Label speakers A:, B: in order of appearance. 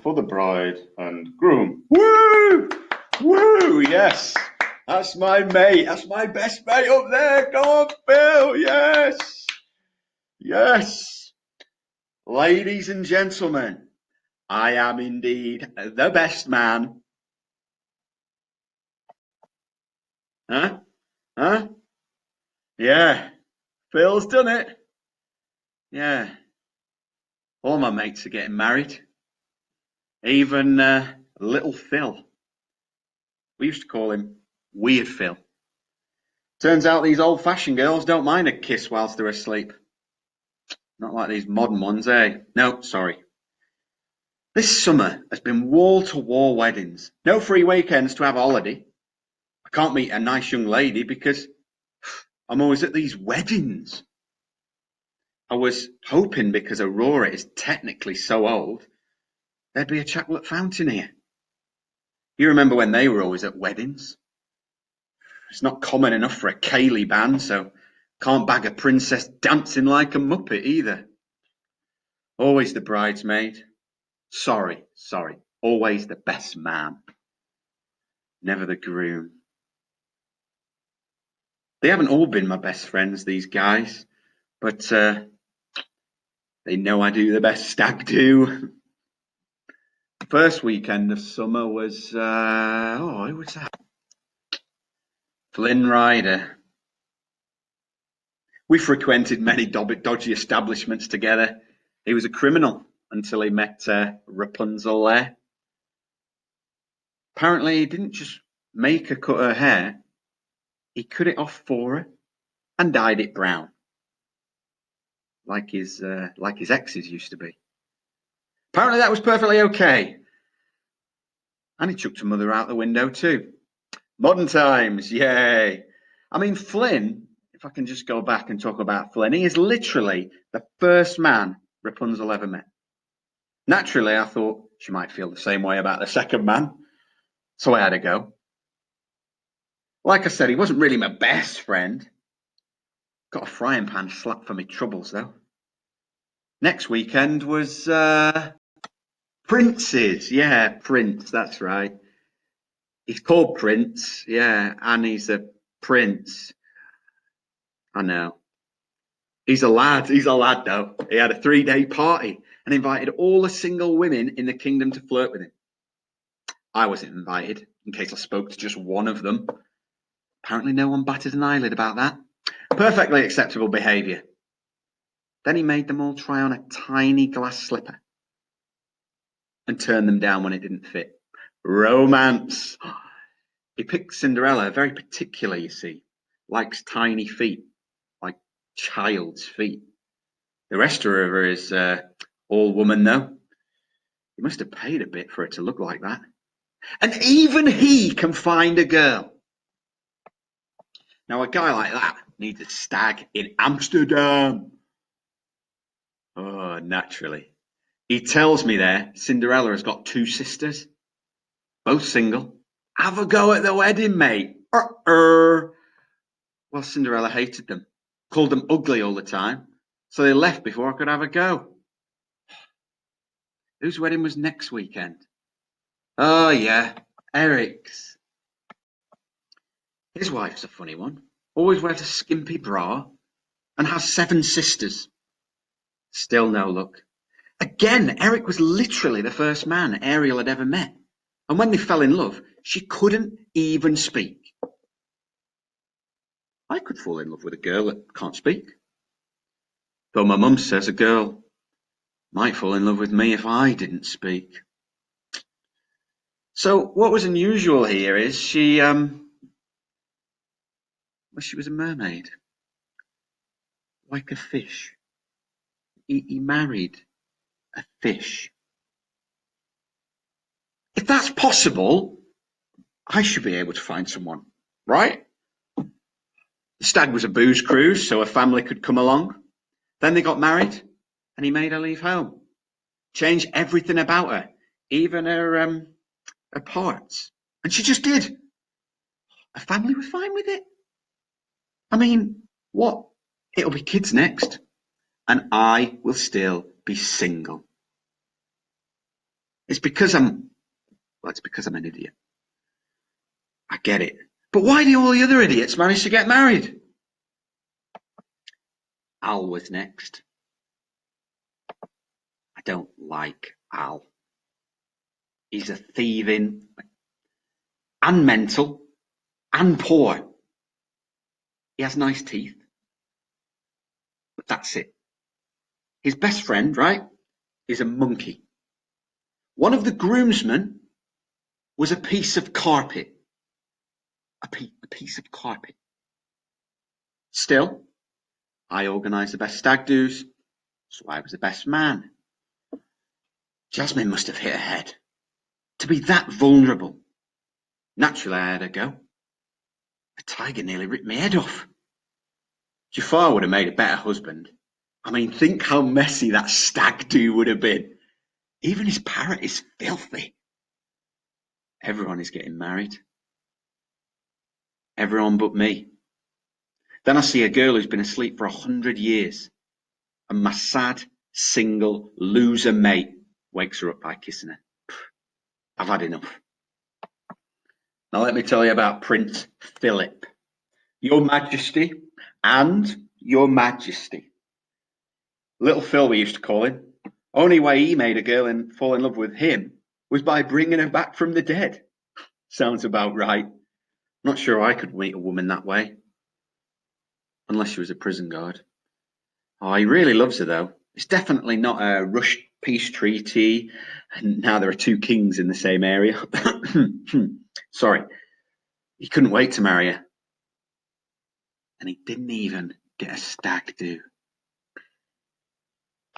A: for the bride and groom. Woo! Woo! Yes. That's my mate. That's my best mate up there. Go on, Phil. Yes. Yes. Ladies and gentlemen, I am indeed the best man. Huh? Huh? Yeah. Phil's done it. Yeah. All my mates are getting married. Even little Phil. We used to call him Weird Phil. Turns out these old-fashioned girls don't mind a kiss whilst they're asleep. Not like these modern ones, eh? No, sorry. This summer has been wall-to-wall weddings. No free weekends to have a holiday. I can't meet a nice young lady because I'm always at these weddings. I was hoping because Aurora is technically so old, there'd be a chocolate fountain here. You remember when they were always at weddings? It's not common enough for a Kaylee band, so can't bag a princess dancing like a muppet either. Always the bridesmaid. Sorry. Always the best man. Never the groom. They haven't all been my best friends, these guys, but they know I do the best stag do. First weekend of summer was, who was that? Flynn Rider. We frequented many dodgy establishments together. He was a criminal until he met Rapunzel there. Apparently, he didn't just make her cut her hair, he cut it off for her and dyed it brown, like his exes used to be. Apparently, that was perfectly okay. And he chucked her mother out the window too. Modern times, yay! I mean, Flynn, if I can just go back and talk about Flynn, he is literally the first man Rapunzel ever met. Naturally, I thought she might feel the same way about the second man, so I had a go. Like I said, he wasn't really my best friend. Got a frying pan slapped for my troubles, though. Next weekend was Prince's. Yeah, Prince, that's right. He's called Prince, yeah, and he's a prince. I know. He's a lad. He's a lad, though. He had a 3-day party and invited all the single women in the kingdom to flirt with him. I wasn't invited, in case I spoke to just one of them. Apparently, no one batted an eyelid about that. Perfectly acceptable behaviour. Then he made them all try on a tiny glass slipper and turn them down when it didn't fit. Romance. He picked Cinderella very particular, you see. Likes tiny feet, like child's feet. The rest of her is all woman, though. He must have paid a bit for her to look like that. And even he can find a girl. Now, a guy like that needs a stag in Amsterdam. Oh, naturally. He tells me there Cinderella has got 2 sisters, both single. Have a go at the wedding, mate. Well, Cinderella hated them, called them ugly all the time, so they left before I could have a go. Whose wedding was next weekend? Oh, yeah, Eric's. His wife's a funny one. Always wears a skimpy bra and has 7 sisters. Still no luck. Again, Eric was literally the first man Ariel had ever met. And when they fell in love, she couldn't even speak. I could fall in love with a girl that can't speak. Though my mum says a girl might fall in love with me if I didn't speak. So what was unusual here is she was a mermaid. Like a fish. He married a fish. If that's possible, I should be able to find someone, right? The stag was a booze cruise, so a family could come along. Then they got married, and he made her leave home. Changed everything about her, even her parts. And she just did. Her family was fine with it. I mean, what? It'll be kids next, and I will still be single. It's because it's because I'm an idiot. I get it. But why do all the other idiots manage to get married? Al was next. I don't like Al. He's a thieving and mental and poor. He has nice teeth, but that's it. His best friend, right, is a monkey. One of the groomsmen was a piece of carpet. A piece of carpet. Still, I organised the best stag do's, so I was the best man. Jasmine must have hit her head. To be that vulnerable. Naturally, I had a go. A tiger nearly ripped my head off. Jafar would have made a better husband. I mean, think how messy that stag do would have been. Even his parrot is filthy. Everyone is getting married. Everyone but me. Then I see a girl who's been asleep for 100 years, and my sad, single, loser mate wakes her up by kissing her. I've had enough. Now let me tell you about Prince Philip. Your Majesty and Your Majesty. Little Phil, we used to call him. Only way he made a girl and fall in love with him was by bringing her back from the dead. Sounds about right. Not sure I could meet a woman that way. Unless she was a prison guard. Oh, he really loves her, though. It's definitely not a rushed peace treaty, and now there are two kings in the same area. Sorry. He couldn't wait to marry her. And he didn't even get a stag do.